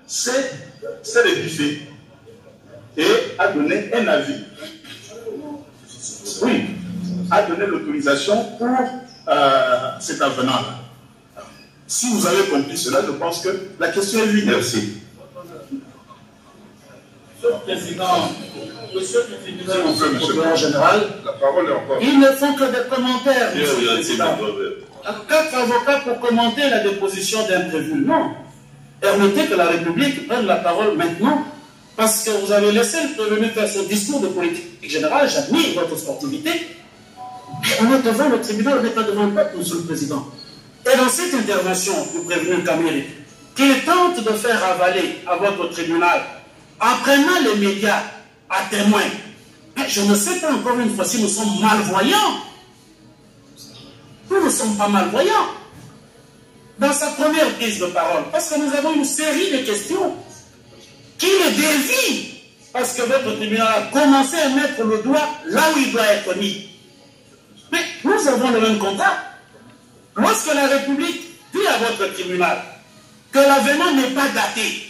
s'est rédigé et a donné un avis. Oui, a donné l'autorisation pour cet avenant-là. Si vous avez compris cela, je pense que la question est vite. Merci. Monsieur le Président, Monsieur le Tribunal général, la parole est encore. ils ne font que des commentaires, Monsieur le Président. 4 avocats pour commenter la déposition d'un prévenu. Non. Permettez que la République prenne la parole maintenant, parce que vous avez laissé le prévenu faire son discours de politique générale. J'admire votre sportivité. Mais on est devant le tribunal, on n'est pas devant le peuple, Monsieur le Président. Et dans cette intervention du prévenu Kamiri, qu'il tente de faire avaler à votre tribunal, en prenant les médias à témoin, je ne sais pas encore une fois si nous sommes malvoyants. Nous ne sommes pas malvoyants. Dans sa première prise de parole, parce que nous avons une série de questions qui le dévient, parce que votre tribunal a commencé à mettre le doigt là où il doit être mis. Mais nous avons le même contrat. Lorsque la République dit à votre tribunal que l'avenant n'est pas daté,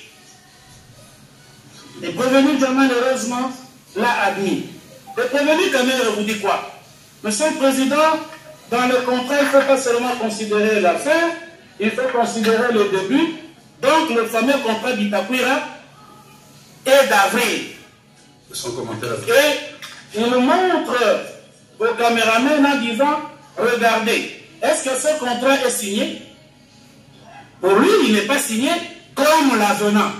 le prévenu Jamal, heureusement, l'a admis. Le prévenu Kamere vous dit quoi? Monsieur le Président, dans le contrat, il ne faut pas seulement considérer l'affaire, il faut considérer le début. Donc, le fameux contrat d'Itakwira est d'avril. Son commentaire. Et il montre au caméraman en disant, regardez, est-ce que ce contrat est signé? Pour lui, il n'est pas signé comme l'avenant.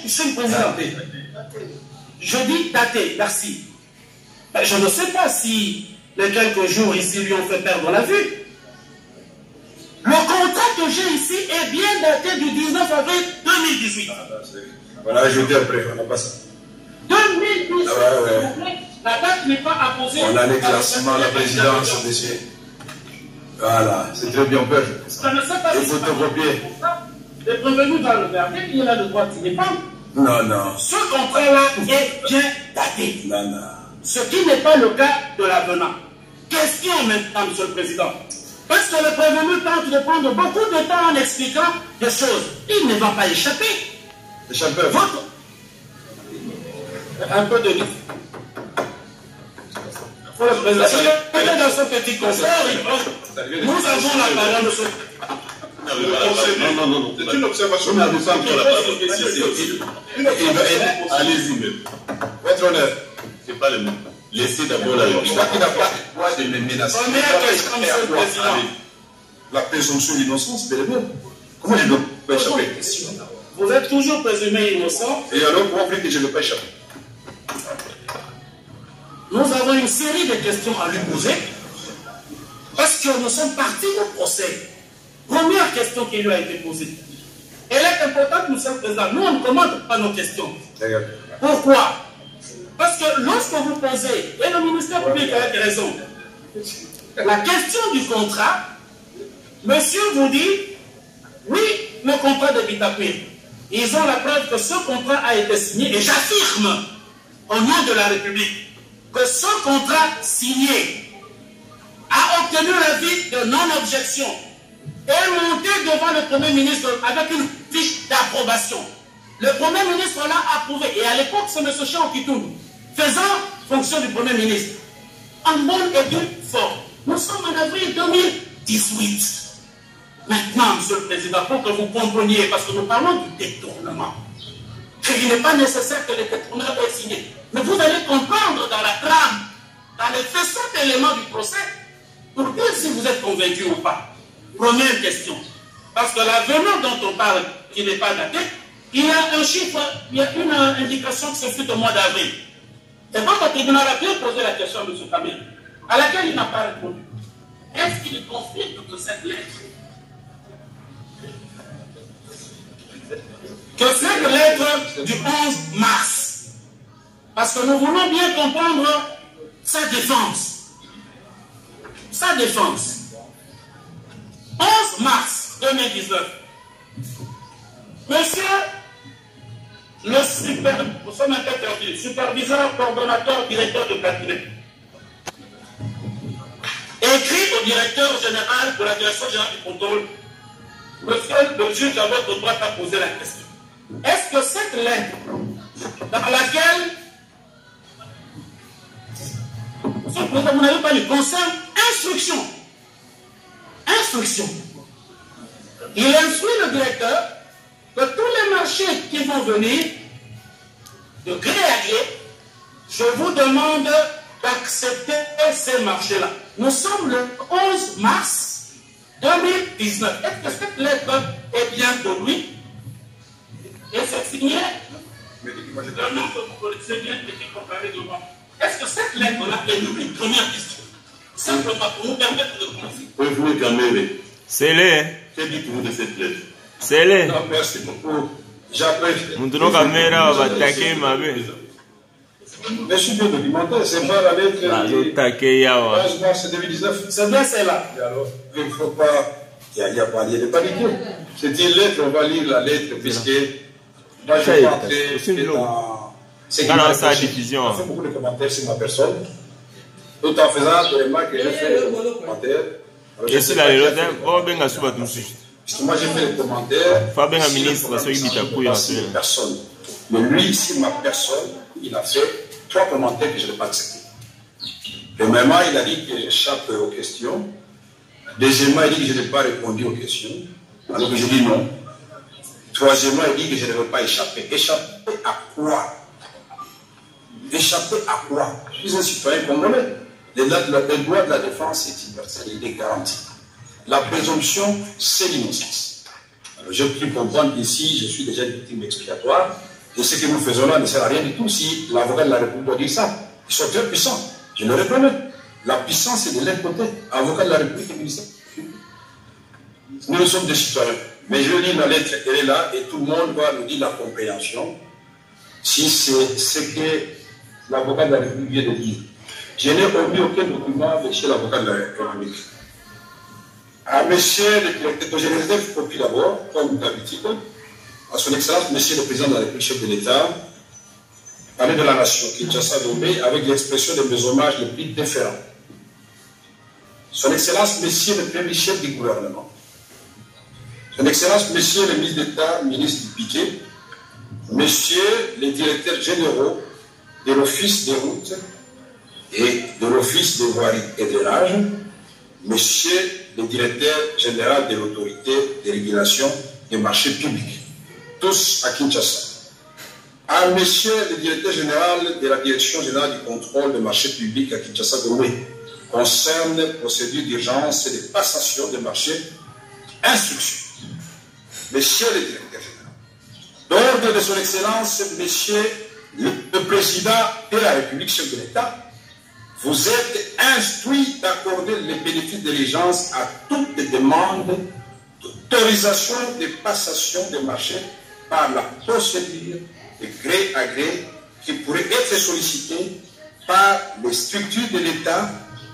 Monsieur le Président, je dis daté, merci. Ben, je ne sais pas si les quelques jours ici lui ont fait perdre la vue. Le contrat que j'ai ici est bien daté du 19 avril 2018. Voilà, ajouté après, on n'a pas ça. 2018. Ouais. La date n'est pas apposée. On a les classements, la présidence, monsieur. Voilà, c'est très bien, père. Je ne sais pas si photocopier. Le prévenu va le garder, il a le droit de dépendre. Non, non. Ce contrat-là est bien daté. Non, non. Ce qui n'est pas le cas de l'avenant. Question maintenant, Monsieur le Président. Parce que le prévenu tente de prendre beaucoup de temps en expliquant des choses. Il ne va pas échapper. Échapper. Un peu de livre. Pour le Président. Dans ce petit concert, nous avons la parole de ce... Non. C'est une observation. Allez-y, même. Votre honneur. C'est pas le même. Laissez d'abord la République. Je crois qu'il n'a pas le droit de me menacer. Première question, Monsieur le Président. La présomption d'innocence, c'est le même. Comment je ne peux pas échapper? Vous êtes toujours présumé innocent. Et alors, pourquoi vous dites que je ne peux pas échapper? Nous avons une série de questions à lui poser. Parce que nous sommes partis au procès. Première question qui lui a été posée. Elle est importante, Monsieur le Président. Nous, on ne commande pas nos questions. Pourquoi? Parce que lorsque vous posez, et le ministère public a raison, la question du contrat, monsieur vous dit, oui, le contrat de Bitakwir. Ils ont la preuve que ce contrat a été signé, et j'affirme, au nom de la République, que ce contrat signé a obtenu l'avis de non-objection et monté devant le Premier ministre avec une fiche d'approbation. Le Premier ministre l'a approuvé, et à l'époque, c'est M. Chao Kitoum, faisant fonction du Premier ministre, en bonne et due forme. Nous sommes en avril 2018. Maintenant, Monsieur le Président, pour que vous compreniez, parce que nous parlons du détournement, qu'il n'est pas nécessaire que le détournement soit signé. Mais vous allez comprendre dans la trame, dans les faisceaux d'éléments du procès, pour dire si vous êtes convaincu ou pas. Première question. Parce que l'avenant dont on parle, qui n'est pas daté, il y a un chiffre, il y a une indication que ce fut au mois d'avril. Et votre tribunal a bien posé la question à M. Kamil, à laquelle il n'a pas répondu. Est-ce qu'il confirme que cette lettre, du 11 mars, parce que nous voulons bien comprendre sa défense. Sa défense. 11 mars 2019. Monsieur le superviseur, coordonnateur, directeur de cabinet, écrit au directeur général de la direction générale du contrôle Monsieur le juge a votre droit à poser la question. Est-ce que cette lettre dans laquelle vous n'avez pas le concerne instruction. Instruction. Il instruit le directeur que tous les marchés qui vont venir de gré à gré, je vous demande d'accepter ces marchés-là. Nous sommes le 11 mars 2019. Est-ce que cette lettre est bien de lui? Et c'est signé. Est-ce que cette lettre-là est de lui? Première question. Simplement pour nous permettre de commencer. Pouvez-vous calmer? C'est les. Que dites-vous de cette lettre? C'est les. Non, merci beaucoup. J'apprécie. Nous caméra va attaquer ma vie. Mais je suis bien documenté, c'est pas la lettre du 11 mars 2019. C'est bien celle-là. Alors, il ne faut pas. Il n'y a pas lieu de paniquer. C'est une lettre, on va lire la lettre, puisque moi je vais entrer dans. Dans sa diffusion. On fait beaucoup de commentaires sur ma personne, tout en faisant des remarques que j'ai fait des commentaires. Et si la loi bon ben à suba tout parce que moi j'ai fait des commentaires. Fa ben un ministre va se limiter à couiller personne. Mais lui, sur ma personne, il a fait 3 commentaires que je n'ai pas acceptés. Premièrement, il a dit que j'échappe aux questions. Deuxièmement, il dit que je n'ai pas répondu aux questions. Alors que je dis non. Troisièmement, il dit que je ne veux pas échapper. Échapper à quoi? Échapper à quoi? Je suis un citoyen congolais. Le droit de la défense est universel, il est garanti. La présomption, c'est l'innocence. Alors, je puis comprendre qu'ici, je suis déjà une victime expiatoire, et ce que nous faisons là ne sert à rien du tout si l'avocat de la République doit dire ça. Ils sont très puissants. Je le reconnais. La puissance est de l'un côté. Avocat de la République et ministère. Nous sommes des citoyens. Mais je lis la lettre, elle est là, et tout le monde va nous dire la compréhension si c'est ce que l'avocat de la République vient de dire. Je n'ai omis aucun document de chez l'avocat de la République. À monsieur le directeur, je réserve copie d'abord, comme d'habitude, à son excellence, monsieur le président de la République, chef de l'État, parler de la nation, Kinshasa Domé, avec l'expression de mes hommages les plus différents. Son excellence, monsieur le premier chef du gouvernement. Son excellence, monsieur le ministre d'État, ministre du Piquet, monsieur les directeurs généraux de l'Office des routes et de l'Office des voiries et drainage, monsieur le directeur général de l'autorité de régulation des marchés publics, tous à Kinshasa. À monsieur le directeur général de la direction générale du contrôle des marchés publics à Kinshasa, concerne procédure d'urgence et de passation des marchés, instruction. Monsieur le directeur général, d'ordre de son excellence, monsieur le président de la République, chef de l'État, vous êtes instruit d'accorder les bénéfices de l'urgence à toutes les demandes d'autorisation de passation des marchés par la procédure de gré à gré qui pourrait être sollicitée par les structures de l'État.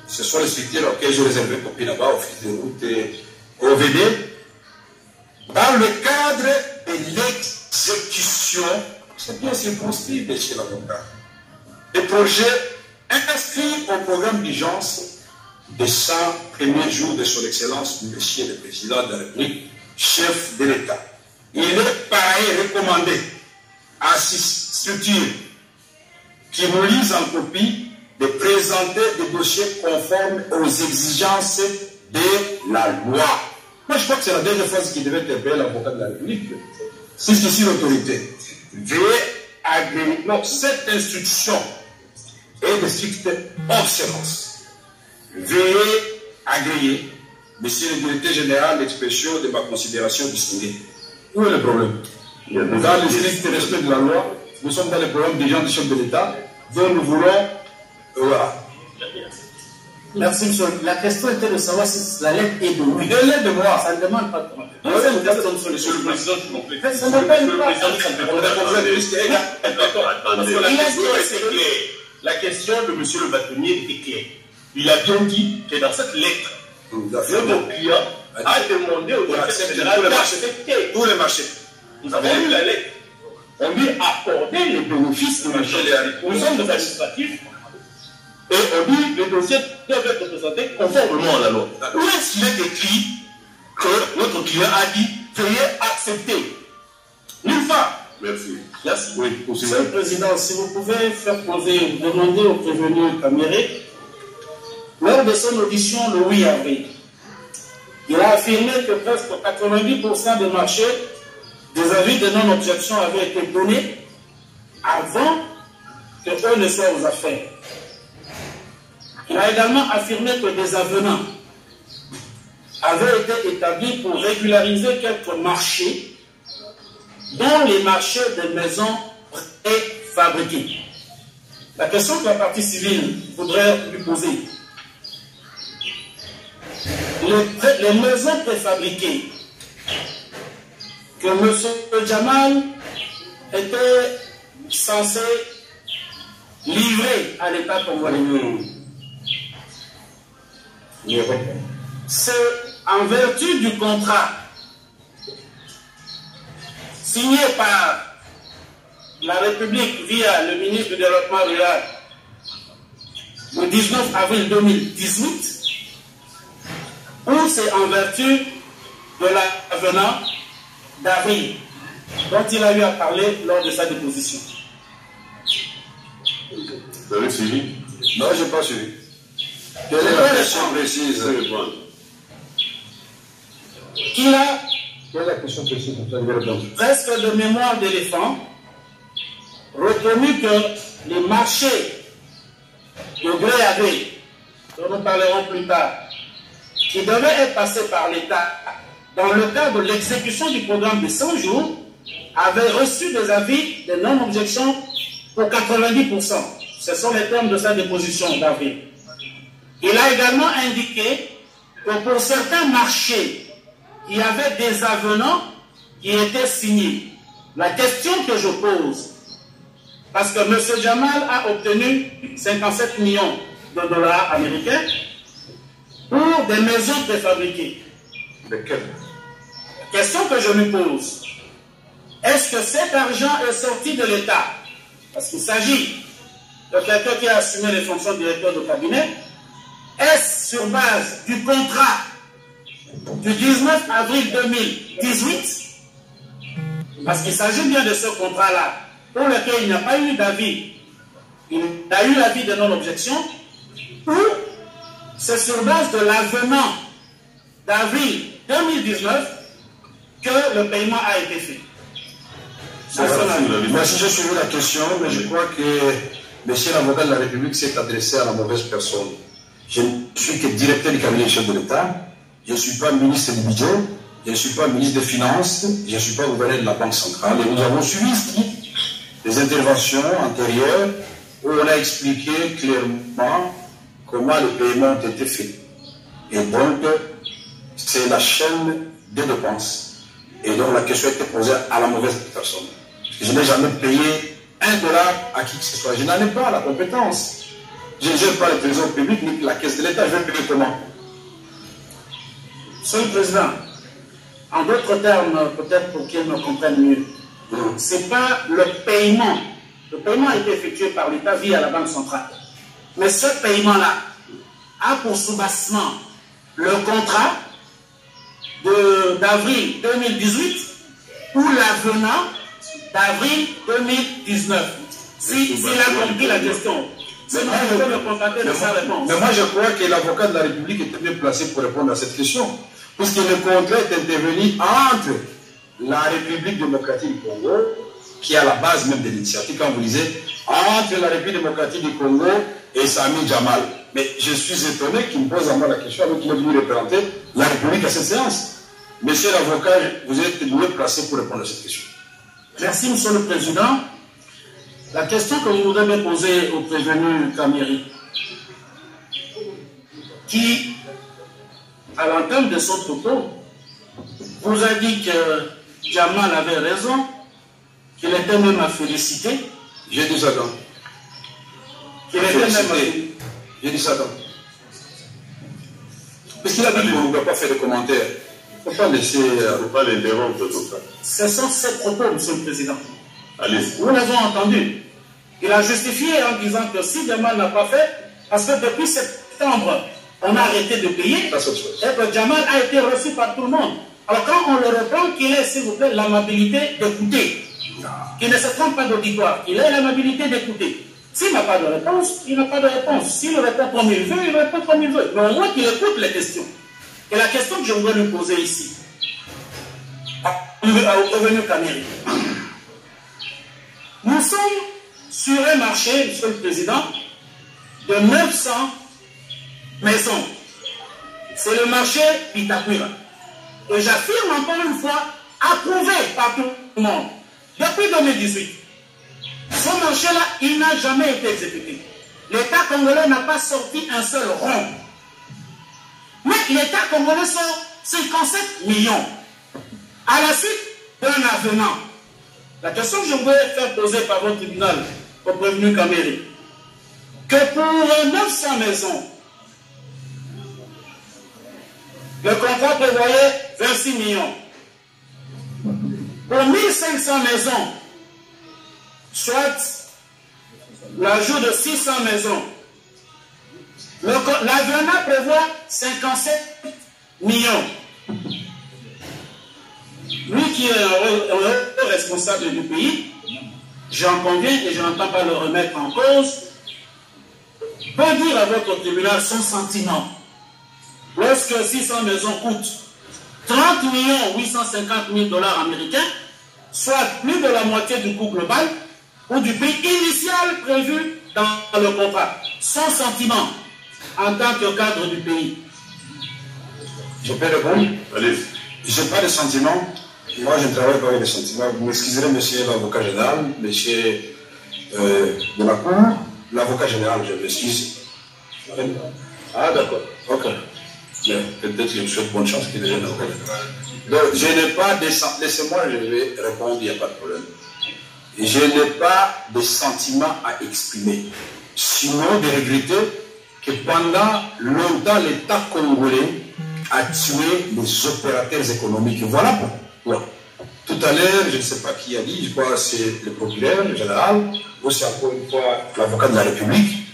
Ce sont les structures auxquelles je réserve copie là-bas, Office de route et OVD, dans le cadre de l'exécution, c'est bien circonscrit de chez l'avocat, des projets inscrits au programme d'urgence des 100 premiers jours de son excellence, monsieur le président de la République, chef de l'État. Il est pareil recommandé à ces structures qui nous lisent en copie de présenter des dossiers conformes aux exigences de la loi. Moi, je crois que c'est la dernière fois qui devait interpeller l'avocat de la République. C'est ici l'autorité. Veuillez agréer. Non, cette instruction est de stricte observance. Veuillez agréer, monsieur le directeur général, l'expression de ma considération distinguée. Où est le problème? Dans le strict respect de la loi, nous sommes dans le programme des gens du chef de l'État, dont nous voulons. Voilà. Merci, monsieur. La question était de savoir si la lettre est de lui. Elle est de moi. Ça ne demande pas de commentaire. Monsieur le président, je vous prie. Ça ne m'appelle pas. La question de monsieur le bâtonnier était claire. Il a bien dit que dans cette lettre, notre client a demandé au directeur général d'accepter tous les marchés. Nous avons lu la lettre. On lui a accordé les bénéfices du marché. Nous sommes des administratifs. Et on dit que les dossiers doivent être présentés conformément à la loi. Où est-ce qu'il est écrit que notre client a dit, veuillez accepter. Une fois. Merci. Merci. Oui, Monsieur le Président, si vous pouvez faire poser, demander au prévenu Caméré, lors de son audition le 8 avril, il a affirmé que presque 90% des marchés, des avis de non-objection avaient été donnés avant que eux ne soient aux affaires. Il a également affirmé que des avenants avaient été établis pour régulariser quelques marchés, dont les marchés des maisons préfabriquées. La question que la partie civile voudrait lui poser, les maisons préfabriquées que M. Jamal était censé livrer à l'État congolais, c'est en vertu du contrat signé par la République via le ministre du Développement rural le 19 avril 2018, ou c'est en vertu de l'avenant d'avril dont il a eu à parler lors de sa déposition. Vous avez suivi? Non, je n'ai pas suivi. Quelle est la question précise? Qu'il a presque de mémoire d'éléphant retenu que les marchés de gré à gré, dont nous parlerons plus tard, qui devaient être passés par l'État dans le cadre de l'exécution du programme de 100 jours, avaient reçu des avis de non-objection pour 90%. Ce sont les termes de sa déposition d'avril. Il a également indiqué que pour certains marchés, il y avait des avenants qui étaient signés. La question que je pose, parce que M. Jamal a obtenu 57 millions de dollars américains pour des maisons préfabriquées. Lesquelles? La question que je lui pose, est-ce que cet argent est sorti de l'État? Parce qu'il s'agit de quelqu'un qui a assumé les fonctions de directeur de cabinet. Est-ce sur base du contrat du 19 avril 2018? Parce qu'il s'agit bien de ce contrat-là, pour lequel il n'y a pas eu d'avis. Il a eu l'avis de non-objection, ou c'est sur base de l'avenant d'avril 2019 que le paiement a été fait. Merci, j'ai suivi la question, mais je crois que M. l'avocat de la République s'est adressé à la mauvaise personne. Je ne suis que directeur du cabinet du chef de l'État, je ne suis pas ministre du budget, je ne suis pas ministre des Finances, je ne suis pas gouverneur de la Banque centrale, et nous avons suivi des interventions antérieures où on a expliqué clairement comment les paiements ont été faits. Et donc, c'est la chaîne des dépenses. Et donc, la question a été posée à la mauvaise personne. Je n'ai jamais payé $1 à qui que ce soit. Je n'en ai pas la compétence. Je ne gère pas les trésors publics ni la caisse de l'État. Je vais payer comment? Monsieur le Président, en d'autres termes, peut-être pour qu'ils me comprennent mieux, ce n'est pas le paiement. Le paiement a été effectué par l'État via la Banque centrale. Mais ce paiement-là a pour soubassement le contrat d'avril 2018 ou l'avenant d'avril 2019. S'il a compris la question. Sinon, je peux me contenter de sa réponse. Mais moi, je crois que l'avocat de la République était bien placé pour répondre à cette question. Puisque le contrat est intervenu entre la République démocratique du Congo, qui est à la base même de l'initiative, quand vous lisez, entre la République démocratique du Congo et Sami Jamal. Mais je suis étonné qu'il me pose à moi la question, alors qu'il est venu représenter la République à cette séance. Monsieur l'avocat, vous êtes mieux placé pour répondre à cette question. Merci, Monsieur le Président. La question que vous voudrez me poser au prévenu Caméré, qui, à l'entame de son propos, vous a dit que Jamal avait raison, qu'il était même à féliciter. J'ai dit ça donc. Qu'il était même à féliciter. J'ai dit ça donc. Parce qu'il a dit qu'on ne doit pas faire de commentaires. Il ne faut pas laisser. Il ne faut pas l'interrompre tout ça. Ce sont ses propos, Monsieur le Président. Allez. Nous l'avons entendu. Il a justifié en disant que si Jamal n'a pas fait, parce que depuis septembre on a arrêté de payer, et que Jamal a été reçu par tout le monde. Alors quand on le reprend, qu'il ait, s'il vous plaît, l'amabilité d'écouter. Qu'il ne se trompe pas d'auditoire, qu'il ait l'amabilité d'écouter. S'il n'a pas de réponse, il n'a pas de réponse. S'il répond comme il veut, il répond comme il veut. Mais au moins qu'il écoute les questions. Et la question que je voudrais lui poser ici, au revenu Kameri. Nous sommes sur un marché, Monsieur le Président, de 900 maisons. C'est le marché Itakwira. Et j'affirme encore une fois, approuvé par tout le monde. Depuis 2018, ce marché-là, il n'a jamais été exécuté. L'État congolais n'a pas sorti un seul rond. Mais l'État congolais sort 57 millions. À la suite d'un avenant. La question que je voudrais faire poser par votre tribunal au prévenu Kameri, que pour 900 maisons, le contrat prévoyait 26 millions. Pour 1500 maisons, soit l'ajout de 600 maisons, l'avenant prévoit 57 millions. Lui qui est un responsable du pays, j'en conviens et je n'entends pas le remettre en cause, peut dire à votre tribunal son sentiment. Lorsque 600 maisons coûtent 30 850 000 $ américains, soit plus de la moitié du coût global ou du prix initial prévu dans le contrat. Son sentiment en tant que cadre du pays. Je peux répondre? Allez. Je n'ai pas de sentiment. Moi, je ne travaille pas avec des sentiments. Vous m'excuserez, monsieur l'avocat général, monsieur de la Cour, l'avocat général, je m'excuse. Ah, d'accord. Ok. Peut-être que je souhaite bonne chance qu'il devienne avocat général. Donc, je n'ai pas de sentiments. Laissez-moi, je vais répondre, il n'y a pas de problème. Je n'ai pas de sentiments à exprimer. Sinon, de regretter que pendant longtemps, l'État congolais a tué les opérateurs économiques. Voilà pourquoi. Ouais. Tout à l'heure, je ne sais pas qui a dit, je crois que c'est le procureur, le général, ou c'est encore une fois l'avocat de la République.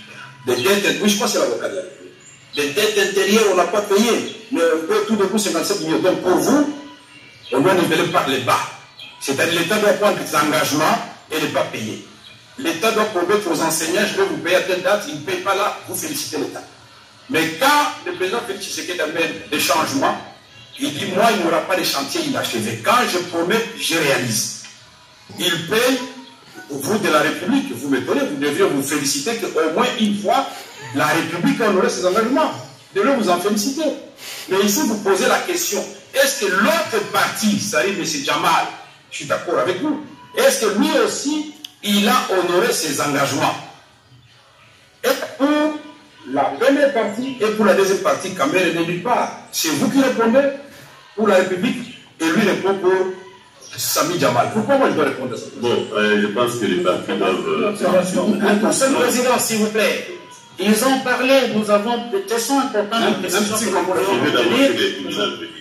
Des dettes, oui, je crois que c'est l'avocat de la République. Des dettes intérieures, on n'a pas payé. Mais on peut tout d'un coup 57 millions. Donc pour vous, on doit niveler par les bas. C'est-à-dire l'État doit prendre des engagements et ne pas payer. L'État doit promettre aux enseignants, je vais vous payer à telle date, ils ne payent pas là, vous félicitez l'État. Mais quand le président Félix Tshisekedi amène des changements, il dit, moi, il n'y aura pas de chantier inachevé. Quand je promets, je réalise. Il paye, vous de la République, vous m'étonnez, vous devriez vous féliciter qu'au moins une fois, la République honorait ses engagements. Vous devriez vous en féliciter. Mais ici, vous posez la question, est-ce que l'autre parti, c'est-à-dire M. Jamal, je suis d'accord avec vous, est-ce que lui aussi, il a honoré ses engagements? Et pour la première partie et pour la deuxième partie, Kameri ne dit pas. C'est vous qui répondez pour la République et lui répond pour Sami Jamal. Pourquoi moi je dois répondre à ça? Bon, je pense que les partis doivent... Monsieur le Président, s'il vous plaît, ils ont parlé, nous avons des questions importantes. Un petit complément.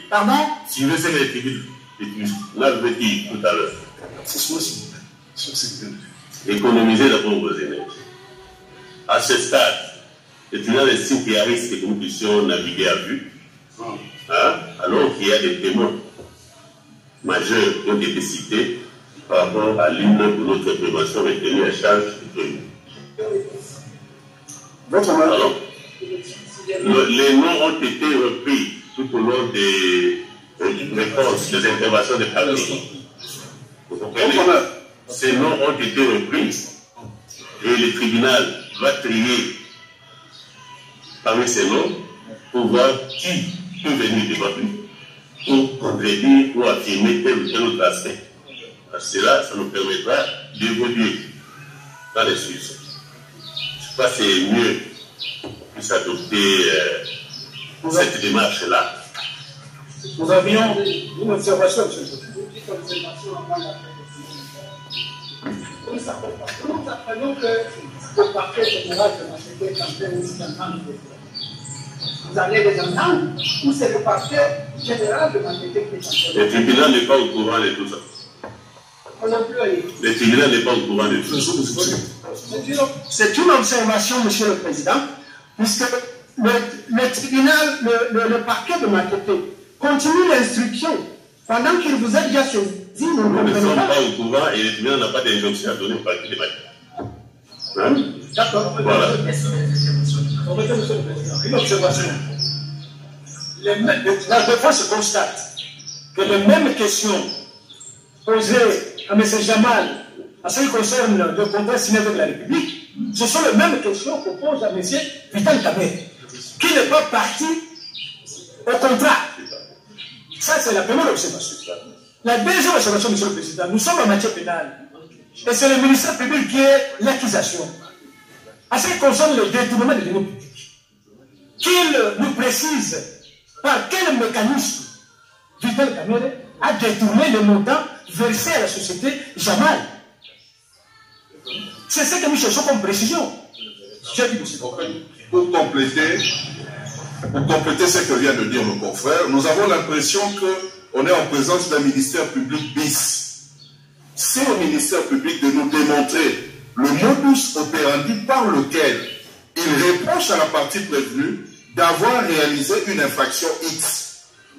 Pardon? Si vous savez les tribunaux, veut dire tout à l'heure. Économiser d'abord vos énergies. À ce stade, le tribunal estime qu'il y a risque que nous puissions naviguer à vue, alors qu'il y a des témoins majeurs qui ont été cités par rapport à l'une de notre prévention retenue à charge du prévenu. Alors, les noms ont été repris tout au long des réponses, des interventions des partis. Vous comprenez? Ces noms ont été repris et le tribunal va trier parmi ces noms pour voir qui peut venir devant lui pour contredire ou affirmer tel ou tel autre aspect. Cela, ça nous permettra d'évoluer dans les sujets. Je crois que c'est mieux que s'adopter cette démarche-là. Nous avions une observation, monsieur. Nous apprenons que le parquet général de Massacre est en train de vous allez les entendre ou c'est le parquet général de Massacre qui est en train de... Le tribunal n'est pas au courant de tout ça. Le tribunal n'est pas au courant de tout ça. C'est une observation, monsieur le Président, puisque le tribunal, le parquet de Makété continue l'instruction pendant qu'il vous a déjà saisi. Nous ne sommes pas au courant et le tribunal n'a pas d'injonction à donner au parquet de Makété. Hein? D'accord. Voilà. Une observation. La fois se constate que les mêmes questions posées à M. Jamal en ce qui concerne le contrat signé avec la République, ce sont les mêmes questions qu'on pose à M. Vital Kamer, qui n'est pas parti au contrat. Ça, c'est la première observation. La deuxième observation, M. le Président, nous sommes en matière pénale. Et c'est le ministère public qui est l'accusation. En ce qui concerne le détournement des deniers publics, qu'il nous précise par quel mécanisme Vital Kamer a détourné le montant versé à la société Jamal. C'est ce que nous cherchons comme précision. Pour compléter ce que vient de dire mon confrère, nous avons l'impression qu'on est en présence d'un ministère public bis. C'est au ministère public de nous démontrer le modus operandi par lequel il reproche à la partie prévenue d'avoir réalisé une infraction X.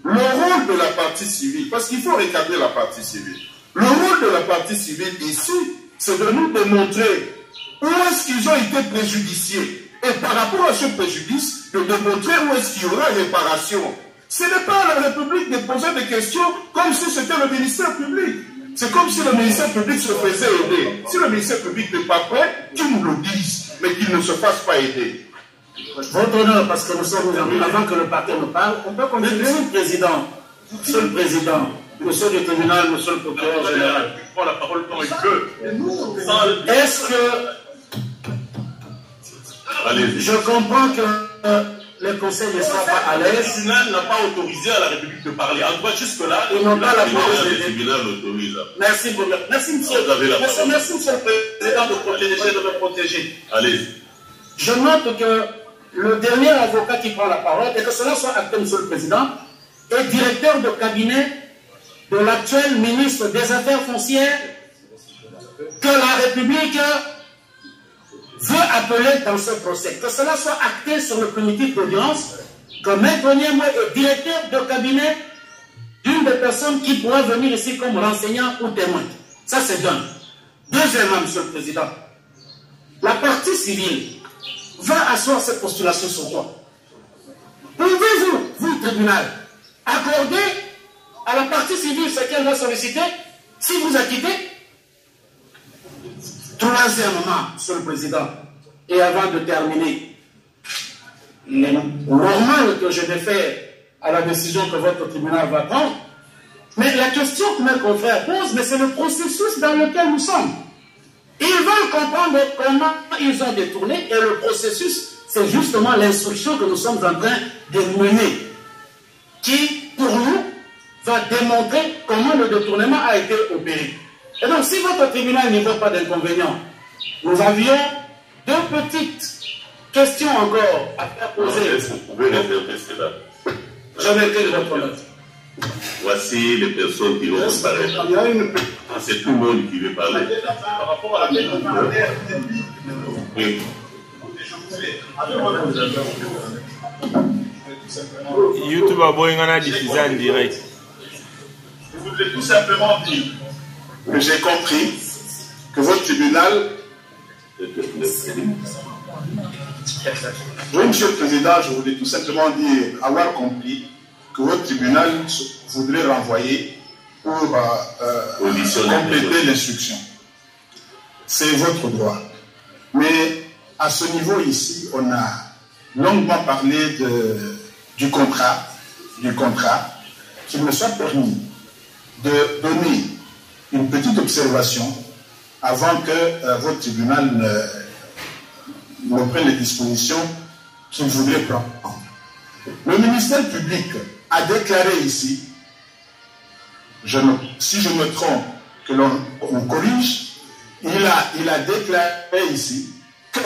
Le rôle de la partie civile, parce qu'il faut recadrer la partie civile, le rôle de la partie civile ici, c'est de nous démontrer où est-ce qu'ils ont été préjudiciés. Et par rapport à ce préjudice, de démontrer où est-ce qu'il y aura réparation. Ce n'est pas à la République de poser des questions comme si c'était le ministère public. C'est comme si le ministère public se faisait aider. Si le ministère public n'est pas prêt, qu'il nous le dise, mais qu'il ne se fasse pas aider. Votre honneur, parce que nous sommes aujourd'hui, avant que le parquet nous parle, on peut continuer. Monsieur le Président, Monsieur le tribunal, Monsieur le procureur général, il prend la parole quand il peut. Est-ce que je comprends que les conseils ne sont pas à l'aise? Le tribunal n'a pas autorisé à la République de parler. En tout cas, jusque-là, ils n'ont pas la parole. Le tribunal l'autorise. Merci pour merci, monsieur. Merci, Monsieur le Président, de me protéger. Allez. Je note que le dernier avocat qui prend la parole, et que cela soit acté, Monsieur le Président, est directeur de cabinet de l'actuel ministre des Affaires foncières que la République veut appeler dans ce procès. Que cela soit acté sur le primitif d'audience, que Maître Niemwe est directeur de cabinet d'une des personnes qui pourra venir ici comme renseignant ou témoin. Ça, c'est d'un. Deuxièmement, Monsieur le Président, la partie civile va asseoir cette postulation sur quoi? Pouvez-vous, vous, tribunal, accorder à la partie civile ce qu'elle va solliciter si vous acquittez? Troisièmement, Monsieur le Président, et avant de terminer, il est normal que je défère à la décision que votre tribunal va prendre, mais la question que mes confrères posent, mais c'est le processus dans lequel nous sommes. Ils veulent comprendre comment ils ont détourné, et le processus, c'est justement l'instruction que nous sommes en train de mener, qui, pour nous, va démontrer comment le détournement a été opéré. Et donc, si votre tribunal n'y voit pas d'inconvénient, nous avions deux petites questions encore à faire poser. Vous pouvez les faire tester là. Je vais écrire votre note. Voici les personnes qui vont comparaître. C'est tout le monde qui veut parler. Par rapport à la Oui. YouTube a besoin de diffuser en direct. Je voudrais tout simplement dire que j'ai compris que votre tribunal... Oui, Monsieur le Président, je voulais tout simplement dire, avoir compris que votre tribunal voudrait renvoyer pour compléter l'instruction. C'est votre droit. Mais à ce niveau ici, on a longuement parlé du contrat, qu'il me soit permis de donner une petite observation avant que votre tribunal ne prenne les dispositions qu'il voudrait prendre. Le ministère public a déclaré ici, si je me trompe, que l'on corrige, il a déclaré ici que